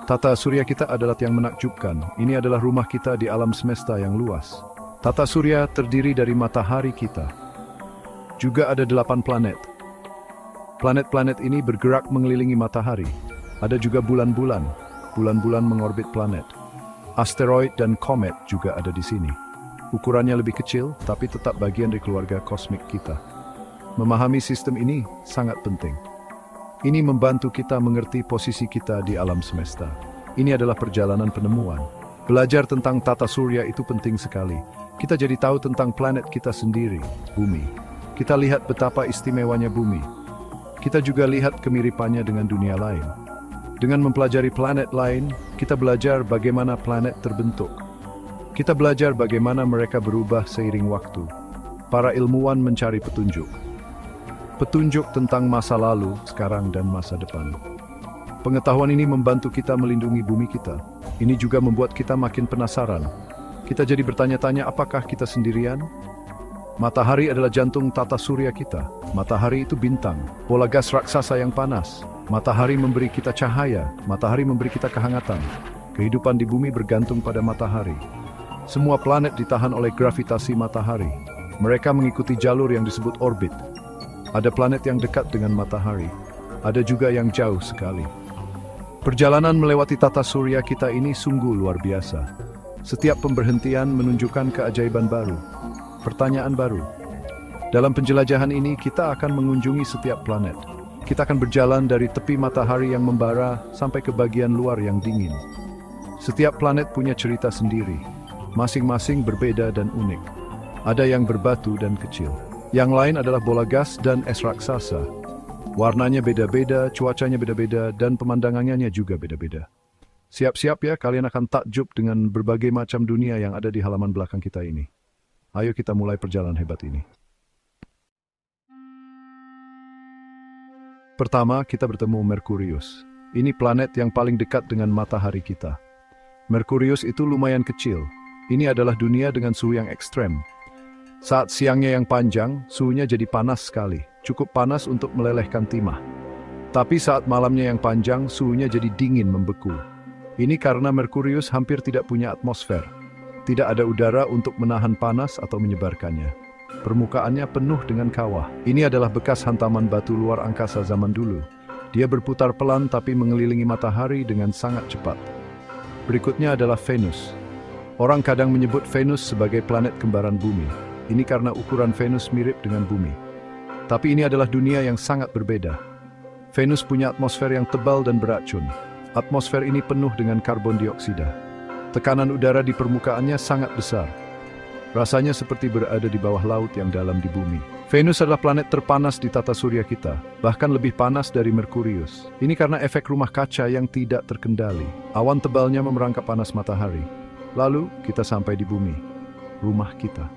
Tata surya kita adalah yang menakjubkan. Ini adalah rumah kita di alam semesta yang luas. Tata surya terdiri dari matahari kita. Juga ada 8 planet. Planet-planet ini bergerak mengelilingi matahari. Ada juga bulan-bulan. Bulan-bulan mengorbit planet. Asteroid dan komet juga ada di sini. Ukurannya lebih kecil, tapi tetap bagian dari keluarga kosmik kita. Memahami sistem ini sangat penting. Ini membantu kita mengerti posisi kita di alam semesta. Ini adalah perjalanan penemuan. Belajar tentang tata surya itu penting sekali. Kita jadi tahu tentang planet kita sendiri, bumi. Kita lihat betapa istimewanya bumi. Kita juga lihat kemiripannya dengan dunia lain. Dengan mempelajari planet lain, kita belajar bagaimana planet terbentuk. Kita belajar bagaimana mereka berubah seiring waktu. Para ilmuwan mencari petunjuk. Petunjuk tentang masa lalu, sekarang, dan masa depan. Pengetahuan ini membantu kita melindungi bumi kita. Ini juga membuat kita makin penasaran. Kita jadi bertanya-tanya, apakah kita sendirian? Matahari adalah jantung tata surya kita. Matahari itu bintang, bola gas raksasa yang panas. Matahari memberi kita cahaya, matahari memberi kita kehangatan. Kehidupan di bumi bergantung pada matahari. Semua planet ditahan oleh gravitasi matahari. Mereka mengikuti jalur yang disebut orbit. Ada planet yang dekat dengan matahari, ada juga yang jauh sekali. Perjalanan melewati tata surya kita ini sungguh luar biasa. Setiap pemberhentian menunjukkan keajaiban baru, pertanyaan baru. Dalam penjelajahan ini kita akan mengunjungi setiap planet. Kita akan berjalan dari tepi matahari yang membara sampai ke bagian luar yang dingin. Setiap planet punya cerita sendiri, masing-masing berbeda dan unik. Ada yang berbatu dan kecil. Yang lain adalah bola gas dan es raksasa. Warnanya beda-beda, cuacanya beda-beda, dan pemandangannya juga beda-beda. Siap-siap ya, kalian akan takjub dengan berbagai macam dunia yang ada di halaman belakang kita ini. Ayo kita mulai perjalanan hebat ini. Pertama, kita bertemu Merkurius. Ini planet yang paling dekat dengan matahari kita. Merkurius itu lumayan kecil. Ini adalah dunia dengan suhu yang ekstrem. Saat siangnya yang panjang, suhunya jadi panas sekali, cukup panas untuk melelehkan timah. Tapi saat malamnya yang panjang, suhunya jadi dingin membeku. Ini karena Merkurius hampir tidak punya atmosfer. Tidak ada udara untuk menahan panas atau menyebarkannya. Permukaannya penuh dengan kawah. Ini adalah bekas hantaman batu luar angkasa zaman dulu. Dia berputar pelan tapi mengelilingi matahari dengan sangat cepat. Berikutnya adalah Venus. Orang kadang menyebut Venus sebagai planet kembaran bumi. Ini karena ukuran Venus mirip dengan bumi. Tapi ini adalah dunia yang sangat berbeda. Venus punya atmosfer yang tebal dan beracun. Atmosfer ini penuh dengan karbon dioksida. Tekanan udara di permukaannya sangat besar. Rasanya seperti berada di bawah laut yang dalam di bumi. Venus adalah planet terpanas di tata surya kita, bahkan lebih panas dari Merkurius. Ini karena efek rumah kaca yang tidak terkendali. Awan tebalnya memerangkap panas matahari. Lalu kita sampai di bumi, rumah kita.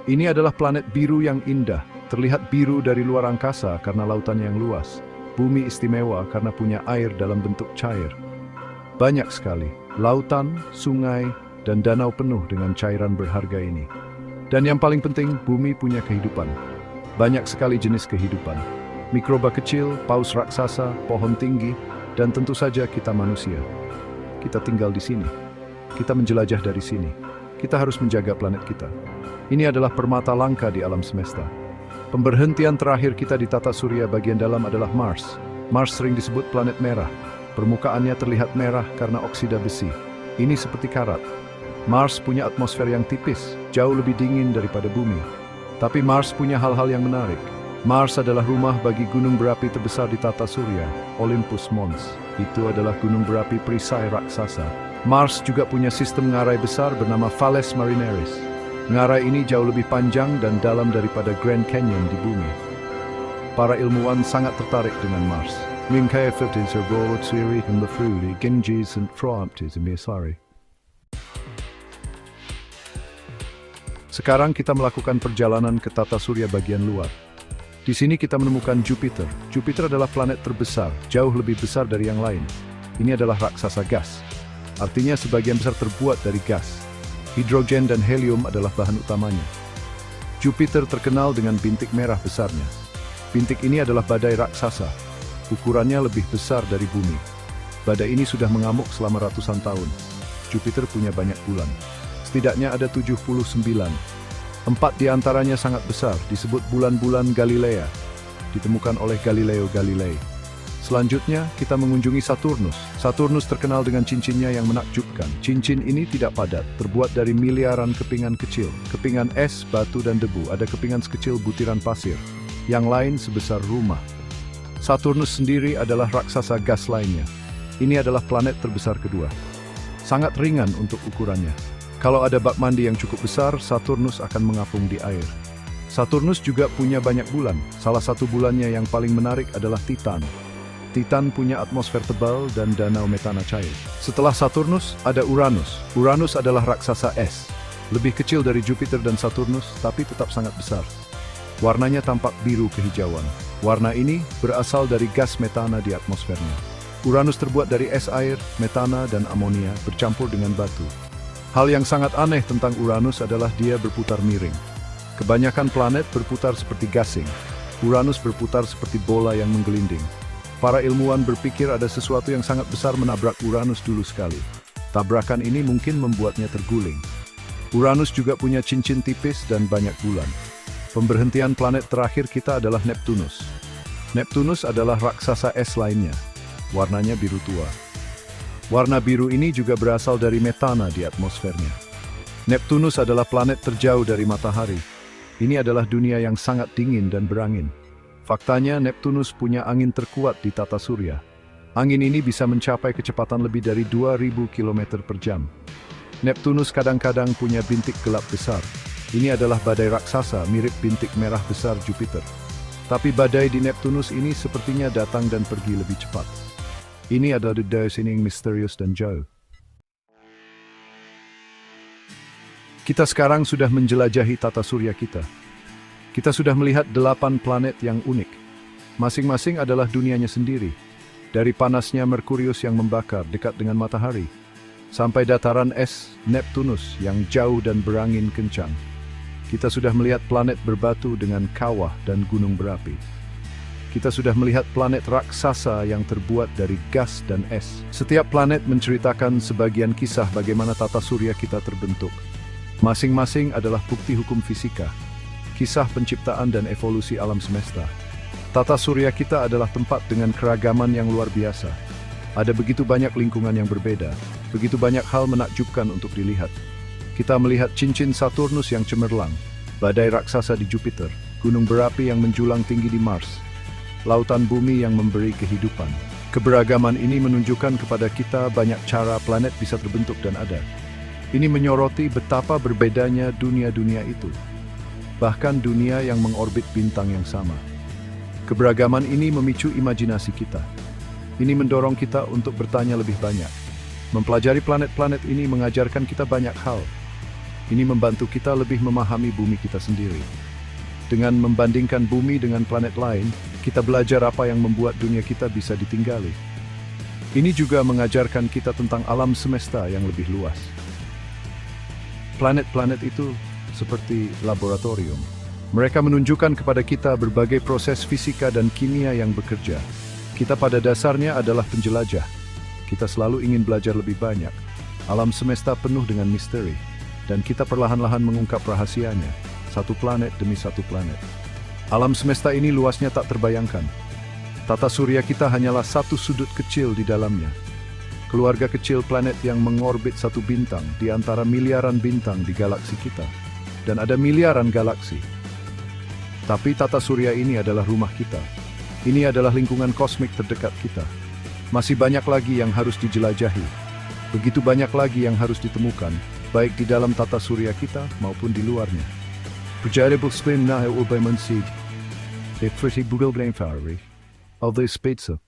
Ini adalah planet biru yang indah, terlihat biru dari luar angkasa karena lautannya yang luas. Bumi istimewa karena punya air dalam bentuk cair. Banyak sekali, lautan, sungai, dan danau penuh dengan cairan berharga ini. Dan yang paling penting, bumi punya kehidupan. Banyak sekali jenis kehidupan. Mikroba kecil, paus raksasa, pohon tinggi, dan tentu saja kita manusia. Kita tinggal di sini. Kita menjelajah dari sini. Kita harus menjaga planet kita. Ini adalah permata langka di alam semesta. Pemberhentian terakhir kita di tata surya bagian dalam adalah Mars. Mars sering disebut planet merah. Permukaannya terlihat merah karena oksida besi. Ini seperti karat. Mars punya atmosfer yang tipis, jauh lebih dingin daripada bumi. Tapi Mars punya hal-hal yang menarik. Mars adalah rumah bagi gunung berapi terbesar di tata surya, Olympus Mons. Itu adalah gunung berapi perisai raksasa. Mars juga punya sistem ngarai besar bernama Valles Marineris. Ngarai ini jauh lebih panjang dan dalam daripada Grand Canyon di bumi. Para ilmuwan sangat tertarik dengan Mars. Sekarang kita melakukan perjalanan ke tata surya bagian luar. Di sini kita menemukan Jupiter. Jupiter adalah planet terbesar, jauh lebih besar dari yang lain. Ini adalah raksasa gas. Artinya sebagian besar terbuat dari gas. Hidrogen dan helium adalah bahan utamanya. Jupiter terkenal dengan bintik merah besarnya. Bintik ini adalah badai raksasa. Ukurannya lebih besar dari bumi. Badai ini sudah mengamuk selama ratusan tahun. Jupiter punya banyak bulan. Setidaknya ada 79. 4 di antaranya sangat besar, disebut bulan-bulan Galilea, ditemukan oleh Galileo Galilei. Selanjutnya, kita mengunjungi Saturnus. Saturnus terkenal dengan cincinnya yang menakjubkan. Cincin ini tidak padat, terbuat dari miliaran kepingan kecil. Kepingan es, batu, dan debu. Ada kepingan sekecil butiran pasir. Yang lain sebesar rumah. Saturnus sendiri adalah raksasa gas lainnya. Ini adalah planet terbesar kedua. Sangat ringan untuk ukurannya. Kalau ada bak mandi yang cukup besar, Saturnus akan mengapung di air. Saturnus juga punya banyak bulan. Salah satu bulannya yang paling menarik adalah Titan. Titan punya atmosfer tebal dan danau metana cair. Setelah Saturnus, ada Uranus. Uranus adalah raksasa es. Lebih kecil dari Jupiter dan Saturnus, tapi tetap sangat besar. Warnanya tampak biru kehijauan. Warna ini berasal dari gas metana di atmosfernya. Uranus terbuat dari es air, metana, dan amonia bercampur dengan batu. Hal yang sangat aneh tentang Uranus adalah dia berputar miring. Kebanyakan planet berputar seperti gasing. Uranus berputar seperti bola yang menggelinding. Para ilmuwan berpikir ada sesuatu yang sangat besar menabrak Uranus dulu sekali. Tabrakan ini mungkin membuatnya terguling. Uranus juga punya cincin tipis dan banyak bulan. Pemberhentian planet terakhir kita adalah Neptunus. Neptunus adalah raksasa es lainnya. Warnanya biru tua. Warna biru ini juga berasal dari metana di atmosfernya. Neptunus adalah planet terjauh dari matahari. Ini adalah dunia yang sangat dingin dan berangin. Faktanya, Neptunus punya angin terkuat di tata surya. Angin ini bisa mencapai kecepatan lebih dari 2000 km per jam. Neptunus kadang-kadang punya bintik gelap besar. Ini adalah badai raksasa mirip bintik merah besar Jupiter. Tapi badai di Neptunus ini sepertinya datang dan pergi lebih cepat. Ini adalah badai yang misterius dan jauh. Kita sekarang sudah menjelajahi tata surya kita. Kita sudah melihat 8 planet yang unik. Masing-masing adalah dunianya sendiri. Dari panasnya Merkurius yang membakar dekat dengan matahari, sampai dataran es Neptunus yang jauh dan berangin kencang. Kita sudah melihat planet berbatu dengan kawah dan gunung berapi. Kita sudah melihat planet raksasa yang terbuat dari gas dan es. Setiap planet menceritakan sebagian kisah bagaimana tata surya kita terbentuk. Masing-masing adalah bukti hukum fisika. Kisah penciptaan dan evolusi alam semesta. Tata surya kita adalah tempat dengan keragaman yang luar biasa. Ada begitu banyak lingkungan yang berbeda, begitu banyak hal menakjubkan untuk dilihat. Kita melihat cincin Saturnus yang cemerlang, badai raksasa di Jupiter, gunung berapi yang menjulang tinggi di Mars, lautan bumi yang memberi kehidupan. Keberagaman ini menunjukkan kepada kita banyak cara planet bisa terbentuk dan ada. Ini menyoroti betapa berbedanya dunia-dunia itu. Bahkan dunia yang mengorbit bintang yang sama. Keberagaman ini memicu imajinasi kita. Ini mendorong kita untuk bertanya lebih banyak. Mempelajari planet-planet ini mengajarkan kita banyak hal. Ini membantu kita lebih memahami bumi kita sendiri. Dengan membandingkan bumi dengan planet lain, kita belajar apa yang membuat dunia kita bisa ditinggali. Ini juga mengajarkan kita tentang alam semesta yang lebih luas. Planet-planet itu seperti laboratorium. Mereka menunjukkan kepada kita berbagai proses fisika dan kimia yang bekerja. Kita pada dasarnya adalah penjelajah. Kita selalu ingin belajar lebih banyak. Alam semesta penuh dengan misteri, dan kita perlahan-lahan mengungkap rahasianya, satu planet demi satu planet. Alam semesta ini luasnya tak terbayangkan. Tata surya kita hanyalah satu sudut kecil di dalamnya. Keluarga kecil planet yang mengorbit satu bintang di antara miliaran bintang di galaksi kita. Dan ada miliaran galaksi. Tapi tata surya ini adalah rumah kita. Ini adalah lingkungan kosmik terdekat kita. Masih banyak lagi yang harus dijelajahi. Begitu banyak lagi yang harus ditemukan, baik di dalam tata surya kita maupun di luarnya. Projectable swim na ubay mansid. Pretty Google brain fiery. Of this pizza.